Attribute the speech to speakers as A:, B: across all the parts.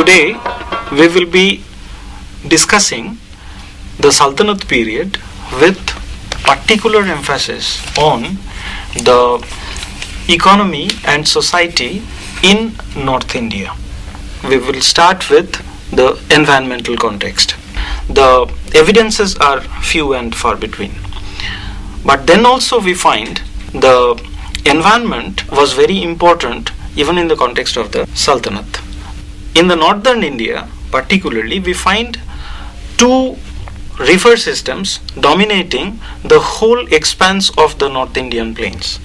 A: Today we will be discussing the Sultanate period with particular emphasis on the economy and society in North India. We will start with the environmental context. The evidences are few and far between. But then also we find the environment was very important even in the context of the Sultanate. In the northern India particularly, we find two river systems dominating the whole expanse of the North Indian plains.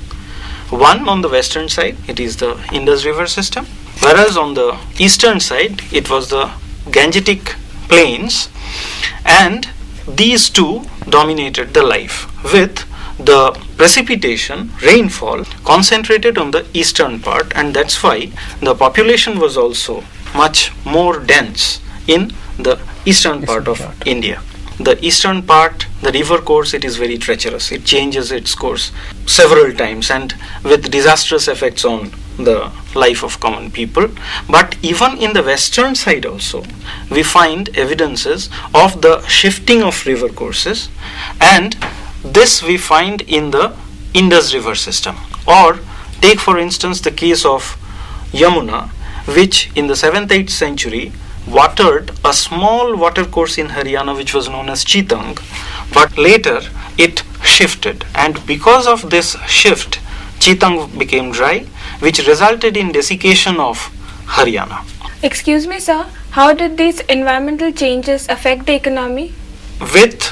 A: One on the western side, it is the Indus River system, whereas on the eastern side, it was the Gangetic plains, and these two dominated the life, with the precipitation, rainfall concentrated on the eastern part, and that's why the population was also much more dense in the eastern part of India. The eastern part, the river course, it is very treacherous. It changes its course several times and with disastrous effects on the life of common people. But even in the western side also, we find evidences of the shifting of river courses, and this we find in the Indus River system. Or take for instance the case of Yamuna, which in the 7th-8th century watered a small watercourse in Haryana which was known as Chitang, but later it shifted, and because of this shift Chitang became dry, which resulted in desiccation of Haryana.
B: Excuse me, sir, how did these environmental changes affect the economy?
A: With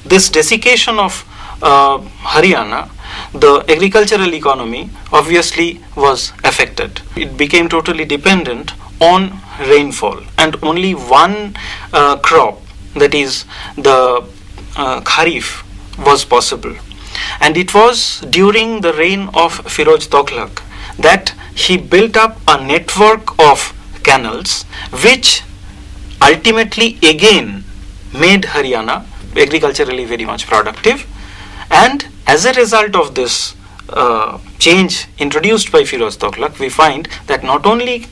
A: this desiccation of Haryana, the agricultural economy obviously was affected. It became totally dependent on rainfall, and only one crop, that is the Kharif, was possible. And it was during the reign of Firoz Tilak that he built up a network of canals which ultimately again made Haryana agriculturally very much productive. And as a result of this change introduced by Firoz Tilak, we find that not only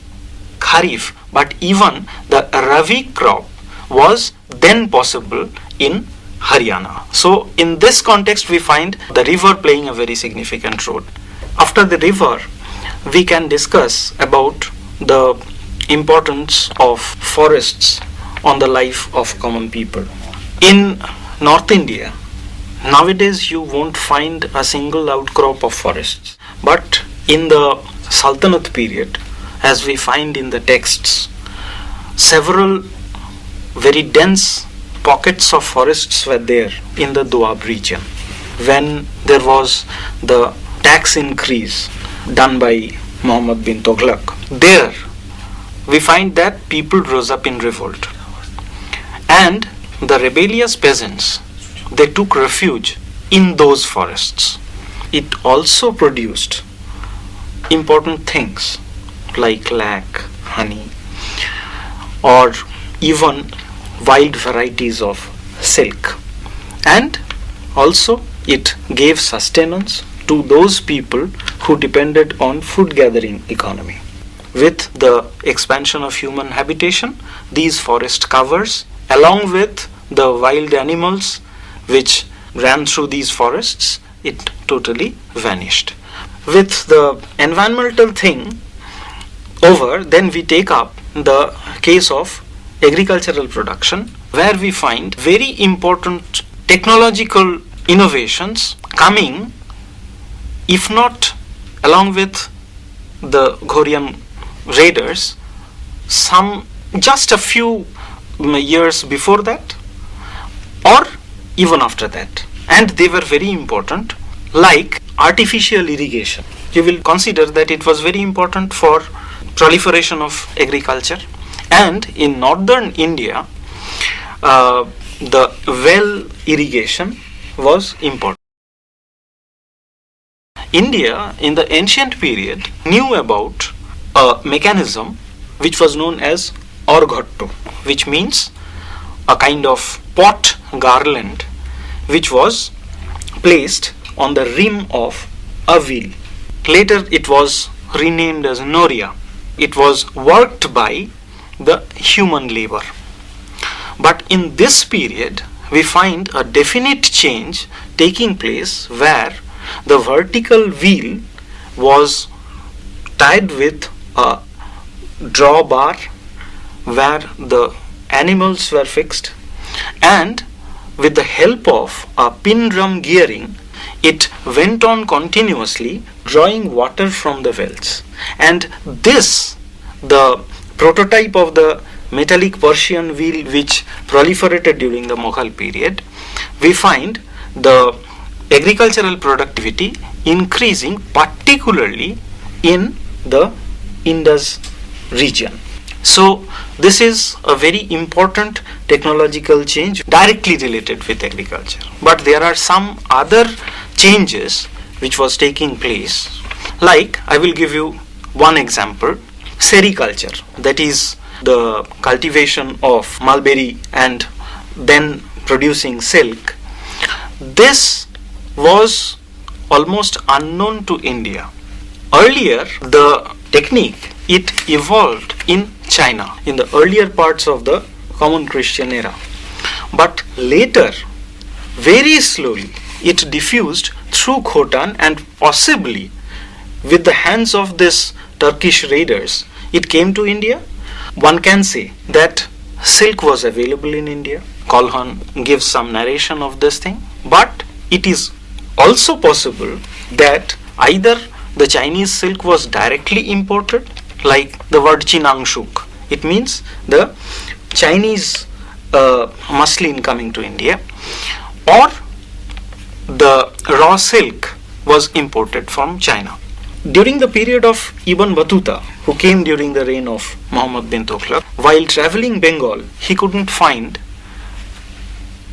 A: Kharif but even the Rabi crop was then possible in Haryana. So in this context we find the river playing a very significant role. After the river, we can discuss about the importance of forests on the life of common people. In North India, nowadays you won't find a single outcrop of forests, but in the Sultanate period, as we find in the texts, several very dense pockets of forests were there in the Doab region. When there was the tax increase done by Muhammad bin Tughlaq, there we find that people rose up in revolt, and the rebellious peasants, they took refuge in those forests. It also produced important things like lac, honey, or even wild varieties of silk. And also it gave sustenance to those people who depended on food gathering economy. With the expansion of human habitation, these forest covers, along with the wild animals which ran through these forests, it totally vanished. With the environmental thing over, then we take up the case of agricultural production, where we find very important technological innovations coming, if not along with the Ghorian raiders, some just a few years before that or even after that, and they were very important, like artificial irrigation. You will consider that it was very important for proliferation of agriculture, and in northern India the well irrigation was important. India in the ancient period knew about a mechanism which was known as orghatto, which means a kind of pot garland which was placed on the rim of a wheel. Later it was renamed as Noria. It was worked by the human labor. But in this period, we find a definite change taking place where the vertical wheel was tied with a drawbar where the animals were fixed, and with the help of a pin drum gearing, it went on continuously drawing water from the wells. And this, the prototype of the metallic Persian wheel which proliferated during the Mughal period, we find the agricultural productivity increasing, particularly in the Indus region. So this is a very important technological change directly related with agriculture. But there are some other changes which was taking place. Like, I will give you one example: sericulture, that is the cultivation of mulberry and then producing silk. This was almost unknown to India. Earlier, the technique, it evolved in China in the earlier parts of the common Christian era. But later, very slowly, it diffused through Khotan, and possibly with the hands of these Turkish raiders, it came to India. One can say that silk was available in India. Colhan gives some narration of this thing. But it is also possible that either the Chinese silk was directly imported, like the word Chinangshuk. It means the Chinese muslin coming to India, or the raw silk was imported from China. During the period of Ibn Battuta, who came during the reign of Muhammad bin Tughlaq, while traveling Bengal, he couldn't find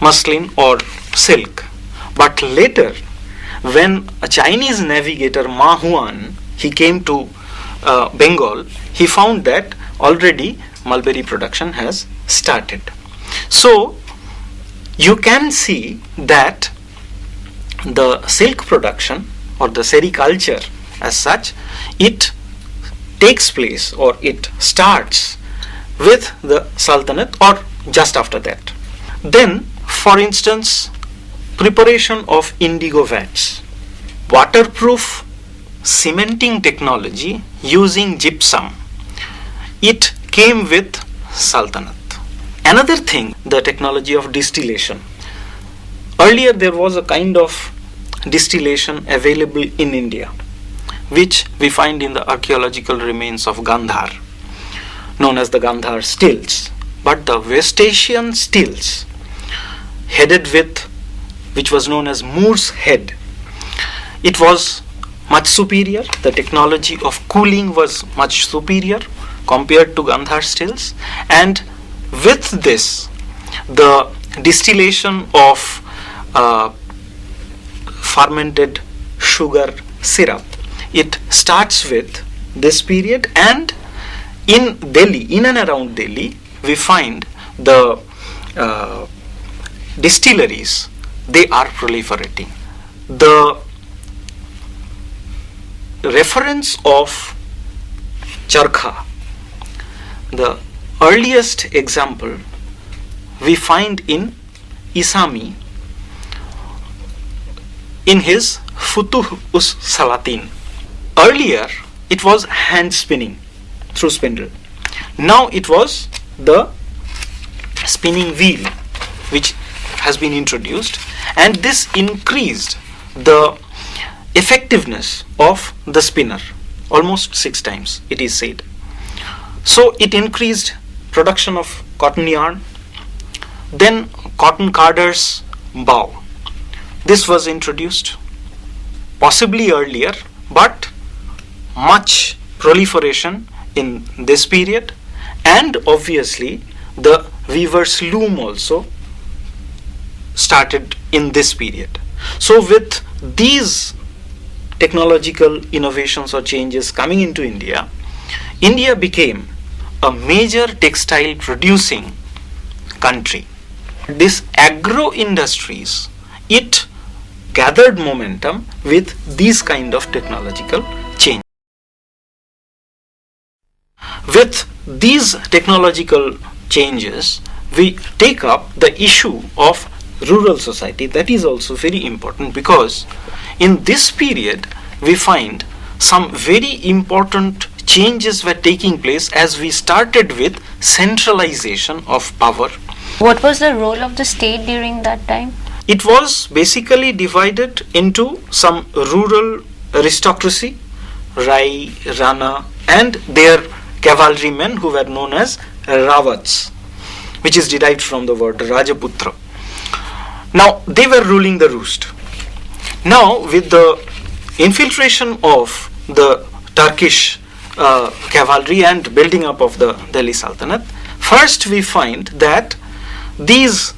A: muslin or silk. But later, when a Chinese navigator Ma Huan, he came to Bengal, he found that already mulberry production has started. So you can see that the silk production or the sericulture as such, it takes place or it starts with the Sultanate or just after that. Then, for instance, preparation of indigo vats, waterproof cementing technology using gypsum, it came with Sultanate. Another thing, the technology of distillation. Earlier there was a kind of distillation available in India, which we find in the archaeological remains of Gandhar, known as the Gandhar stills. But the West Asian stills, headed with, which was known as Moore's head, it was much superior. The technology of cooling was much superior compared to Gandhar stills, and with this, the distillation of fermented sugar syrup, it starts with this period. And in Delhi, in and around Delhi, we find the distilleries, they are proliferating. The reference of charkha, the earliest example we find in Isami in his Futuh us Salatin. Earlier it was hand spinning through spindle. Now it was the spinning wheel which has been introduced, and this increased the effectiveness of the spinner almost 6 times, it is said. So it increased production of cotton yarn. Then cotton carders bow, this was introduced possibly earlier, but much proliferation in this period. And obviously the weaver's loom also started in this period. So with these technological innovations or changes coming into India, India became a major textile producing country. This agro industries, it gathered momentum with these kind of technological change. with these technological changes, we take up the issue of rural society. That is also very important, because in this period we find some very important changes were taking place as we started with centralization of power.
C: What was the role of the state during that time?
A: It was basically divided into some rural aristocracy, Rai, Rana, and their cavalrymen who were known as Ravats, which is derived from the word Rajaputra. Now they were ruling the roost. Now with the infiltration of the Turkish cavalry and building up of the Delhi Sultanate, first we find that these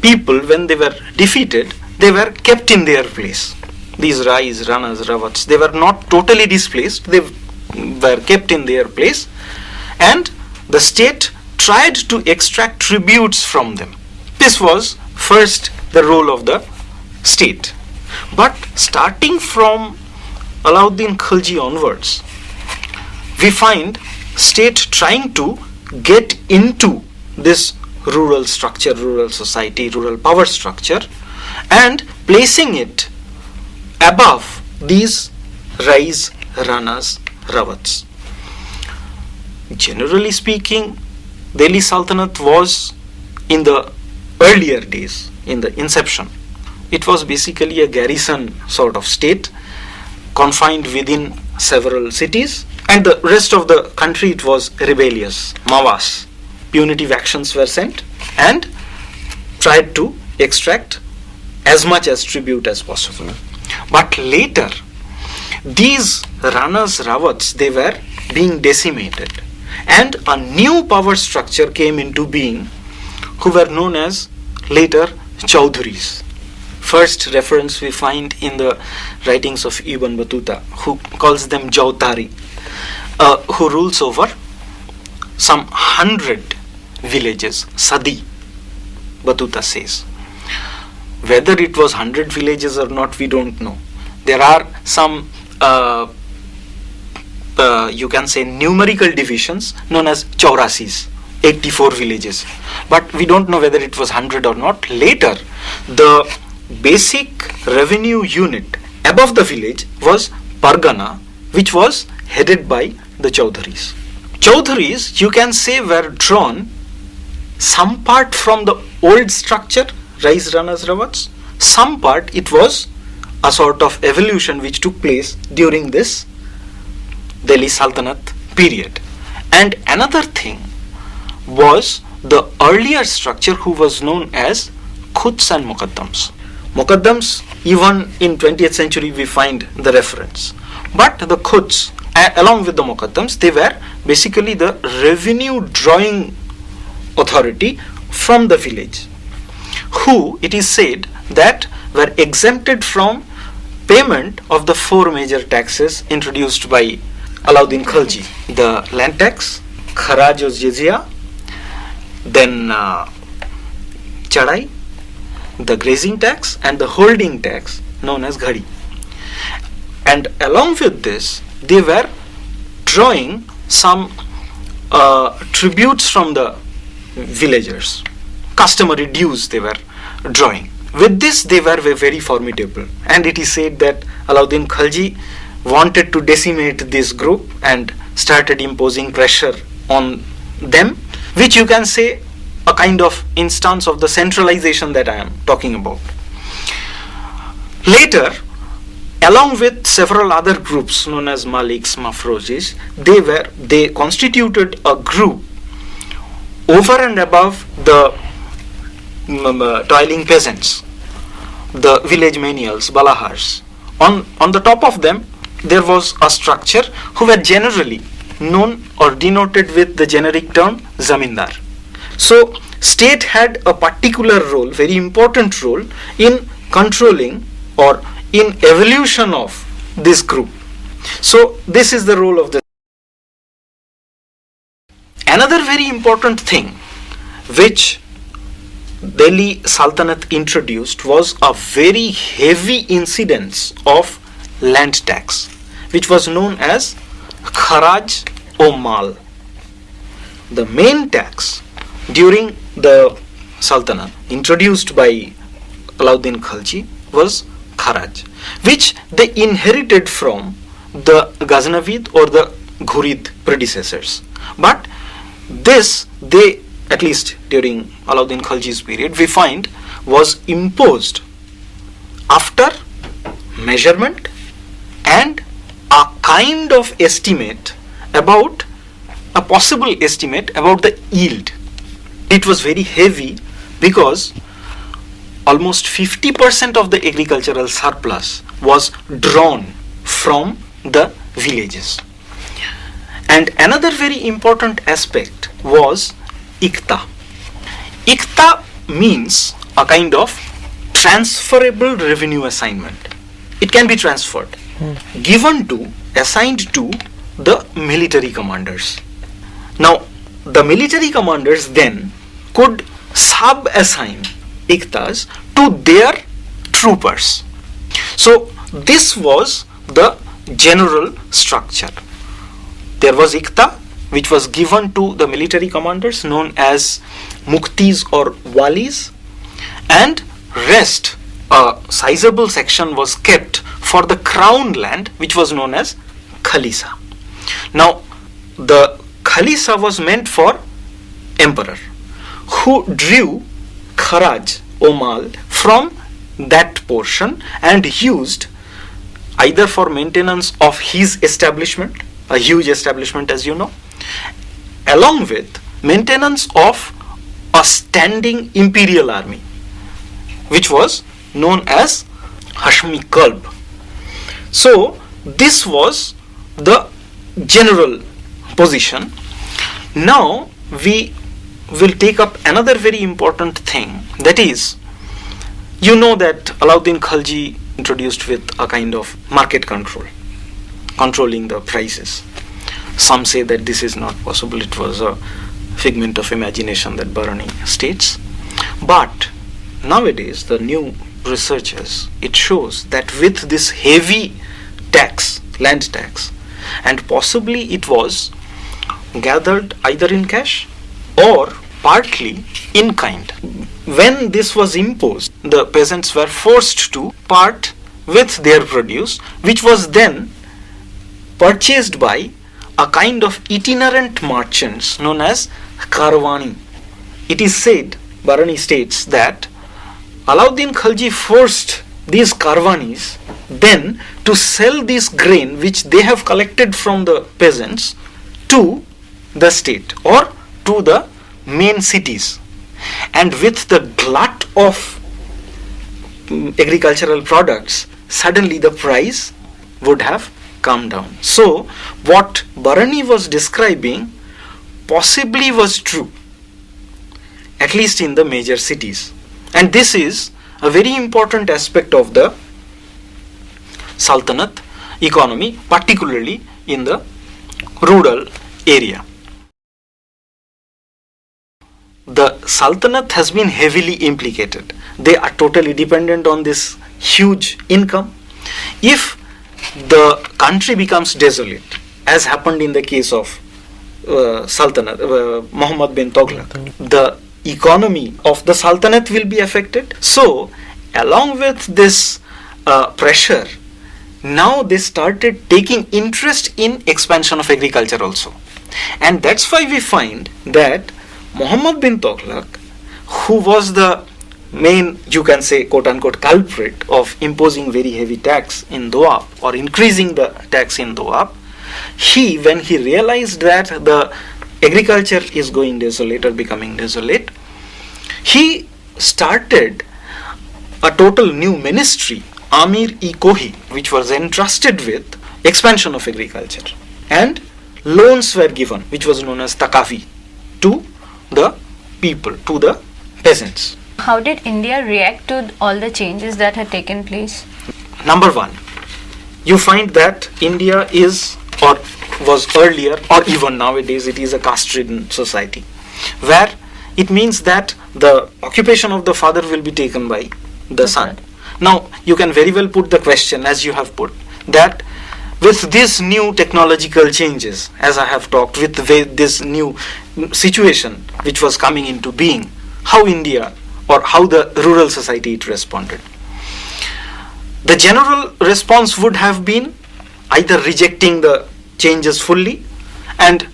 A: people, when they were defeated, they were kept in their place. These Rais, Ranas, Ravats, they were not totally displaced, they were kept in their place, and the state tried to extract tributes from them. This was first the role of the state. But starting from Alauddin Khilji onwards, we find state trying to get into this rural structure, rural society, rural power structure, and placing it above these Rais, Ranas, Ravats. Generally speaking, Delhi Sultanate was, in the earlier days, in the inception, it was basically a garrison sort of state, confined within several cities, and the rest of the country it was rebellious, Mawas. Punitive actions were sent and tried to extract as much as tribute as possible. But later, these Ranas, Ravats, they were being decimated, and a new power structure came into being, who were known as later Chaudhuris. First reference we find in the writings of Ibn Battuta, who calls them Jautari, who rules over some 100 villages, Sadi, Battuta says. Whether it was 100 villages or not, we don't know. There are some, you can say, numerical divisions known as Chaurasis, 84 villages. But we don't know whether it was 100 or not. Later, the basic revenue unit above the village was Pargana, which was headed by the Chaudhuris. Chaudhuris, you can say, were drawn some part from the old structure, Rais, Ranas, Ravats. Some part it was a sort of evolution which took place during this Delhi Sultanate period. And another thing was the earlier structure, who was known as Khuds and Muqaddams. Muqaddams, even in 20th century we find the reference. But the Khuds, along with the Muqaddams, they were basically the revenue drawing authority from the village, who, it is said, that were exempted from payment of the 4 major taxes introduced by Alauddin Khilji: the land tax, Kharaj or Jizya, then Chadai, the grazing tax, and the holding tax known as Ghadi. And along with this, they were drawing some tributes from the villagers, customary dues they were drawing. With this, they were very formidable, and it is said that Alauddin Khilji wanted to decimate this group and started imposing pressure on them, which you can say a kind of instance of the centralization that I am talking about. Later, along with several other groups known as Maliks, Mafrozis, they constituted a group over and above the toiling peasants, the village menials, balahars. On the top of them, there was a structure who were generally known or denoted with the generic term zamindar. So state had a particular role, very important role, in controlling or in evolution of this group. So this is the role of the. Another very important thing which Delhi Sultanate introduced was a very heavy incidence of land tax, which was known as Kharaj o Mal. the main tax during the Sultanate introduced by Alauddin Khalji was Kharaj, which they inherited from the Ghaznavid or the Ghurid predecessors. But this, they, at least during Alauddin Khalji's period, we find was imposed after measurement and a kind of estimate about, a possible estimate about the yield. It was very heavy because almost 50% of the agricultural surplus was drawn from the villages. And another very important aspect was Ikta. Ikta means a kind of transferable revenue assignment. It can be transferred, given to, assigned to the military commanders. Now, the military commanders then could sub-assign iktas to their troopers. So, this was the general structure. There was ikta, which was given to the military commanders, known as muktis or walis, and rest, a sizable section was kept for the crown land, which was known as khalisa. Now, the khalisa was meant for emperor, who drew kharaj or mal from that portion and used either for maintenance of his establishment, a huge establishment as you know, along with maintenance of a standing imperial army, which was known as Hashmi Kalb. So this was the general position. Now we will take up another very important thing, that is, you know that Alauddin Khalji introduced with a kind of market control, controlling the prices. Some say that this is not possible, it was a figment of imagination that Barani states. But nowadays the new researchers, it shows that with this heavy tax, land tax, and possibly it was gathered either in cash or partly in kind. When this was imposed, the peasants were forced to part with their produce, which was then purchased by a kind of itinerant merchants known as Karwani. It is said, Barani states, that Alauddin Khalji forced these Karwanis then to sell this grain which they have collected from the peasants to the state or to the main cities. And with the glut of agricultural products, suddenly the price would have come down. So what Barani was describing possibly was true, at least in the major cities. And this is a very important aspect of the Sultanate economy, particularly in the rural area. The Sultanate has been heavily implicated. They are totally dependent on this huge income. If the country becomes desolate, as happened in the case of Sultanate, Muhammad bin Tughlaq, the economy of the Sultanate will be affected. So, along with this pressure, now they started taking interest in expansion of agriculture also. And that's why we find that Muhammad bin Tughlaq, who was the main, you can say, quote-unquote culprit of imposing very heavy tax in Doab or increasing the tax in Doab, he, when he realized that the agriculture is going desolate or becoming desolate, he started a total new ministry, Amir-e-Kohi, which was entrusted with expansion of agriculture, and loans were given, which was known as takafi, to the people, to the peasants.
C: How did India react to all the changes that had taken place?
A: Number one, you find that India is, or was earlier, or even nowadays, it is a caste-ridden society, where it means that the occupation of the father will be taken by the son. Now, you can very well put the question, as you have put, that with these new technological changes, as I have talked, with this new situation which was coming into being, how India or how the rural society it responded. The general response would have been either rejecting the changes fully and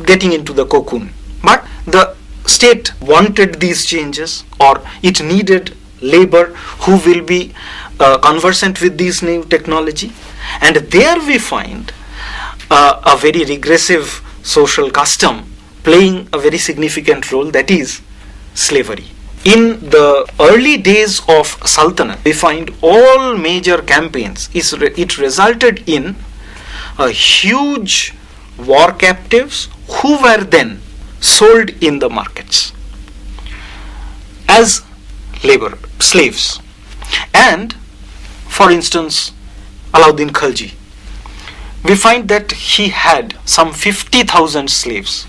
A: getting into the cocoon. But the state wanted these changes, or it needed labor who will be conversant with this new technology. And there we find a very regressive social custom playing a very significant role, that is slavery. In the early days of Sultanate, we find all major campaigns, it resulted in a huge war captives who were then sold in the markets as labor, slaves. And for instance, Alauddin Khalji, we find that he had some 50,000 slaves.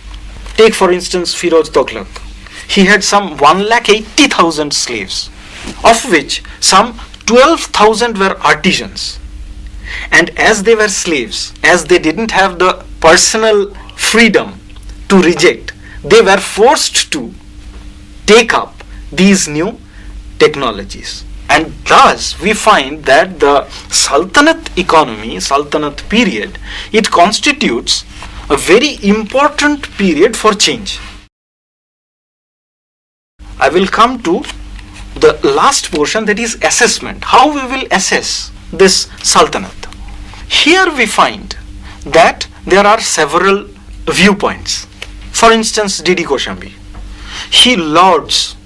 A: Take for instance Firoz Tughlaq. He had some 1,80,000 slaves, of which some 12,000 were artisans. And as they were slaves, as they didn't have the personal freedom to reject, they were forced to take up these new technologies. And thus we find that the Sultanate economy, Sultanate period, it constitutes a very important period for change. I will come to the last portion, that is assessment. How we will assess this Sultanate. Here we find that there are several viewpoints. For instance, Didi Koshambi, he lauds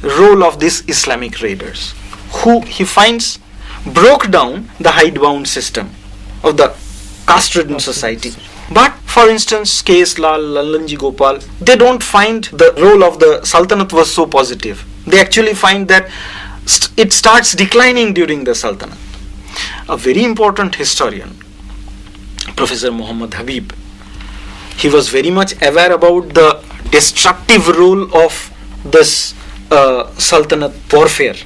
A: role of these Islamic raiders, who he finds broke down the hidebound system of the caste-ridden society. But for instance, K.S. Lal, Lallanji Gopal, they don't find the role of the Sultanate was so positive. They actually find that it starts declining during the Sultanate. A very important historian, Professor Muhammad Habib, he was very much aware about the destructive role of this Sultanate warfare,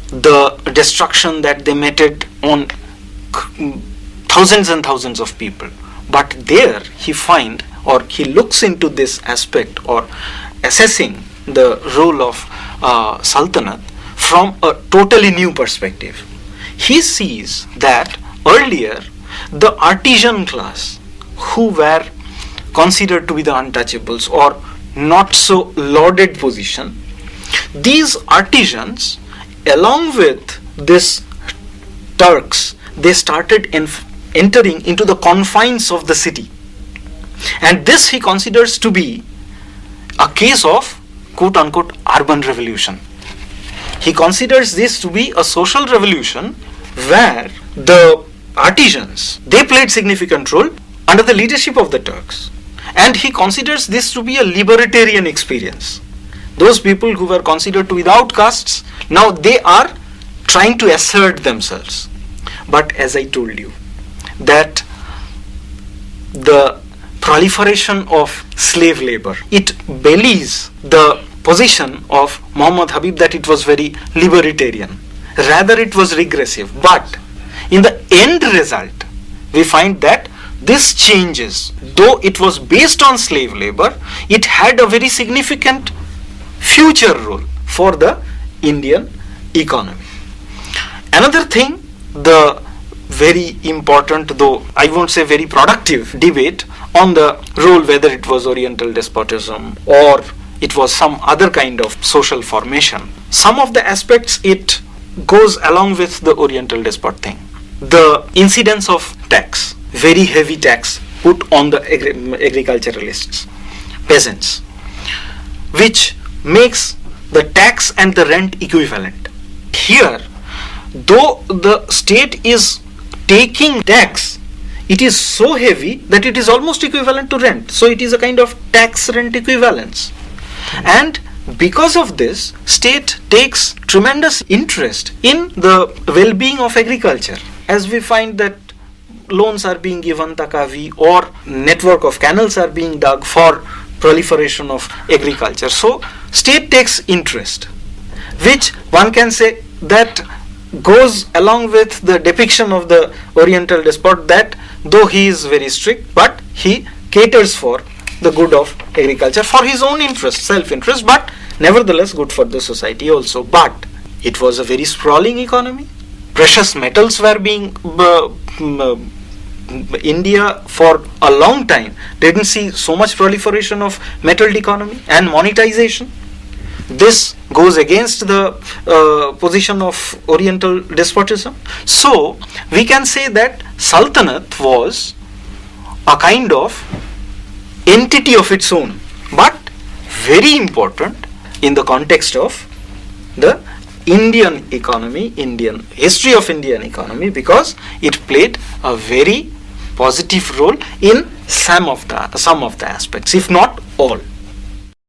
A: the destruction that they meted on thousands and thousands of people. But there he find, or he looks into this aspect, or assessing the role of Sultanate from a totally new perspective. He sees that earlier the artisan class, who were considered to be the untouchables or not so lauded position, these artisans along with these Turks, they started entering into the confines of the city, and this he considers to be a case of quote unquote urban revolution. He considers this to be a social revolution where the artisans, they played significant role under the leadership of the Turks, and he considers this to be a libertarian experience. Those people who were considered to be the outcasts, now they are trying to assert themselves. But as I told you, that the proliferation of slave labor, it belies the position of Muhammad Habib that it was very libertarian. Rather it was regressive. But in the end result, we find that this changes, though it was based on slave labor, it had a very significant future role for the Indian economy. Another thing, the very important, though I won't say very productive, debate on the role, whether it was Oriental despotism or it was some other kind of social formation. Some of the aspects it goes along with the Oriental despot thing. The incidence of tax, very heavy tax put on the agriculturalists, peasants, which makes the tax and the rent equivalent. Here, though the state is taking tax, it is so heavy that it is almost equivalent to rent. So it is a kind of tax rent equivalence. And because of this, state takes tremendous interest in the well-being of agriculture. As we find that loans are being given, takavi, or network of canals are being dug for proliferation of agriculture. So state takes interest, which one can say that goes along with the depiction of the Oriental despot that though he is very strict, but he caters for the good of agriculture for his own interest, self-interest, but nevertheless good for the society also. But it was a very sprawling economy. Precious metals were being India for a long time didn't see so much proliferation of metal economy and monetization. This goes against the position of Oriental despotism. So we can say that Sultanate was a kind of entity of its own, but very important in the context of the Indian economy, Indian history of Indian economy, because it played a very positive role in some of the aspects, if not all.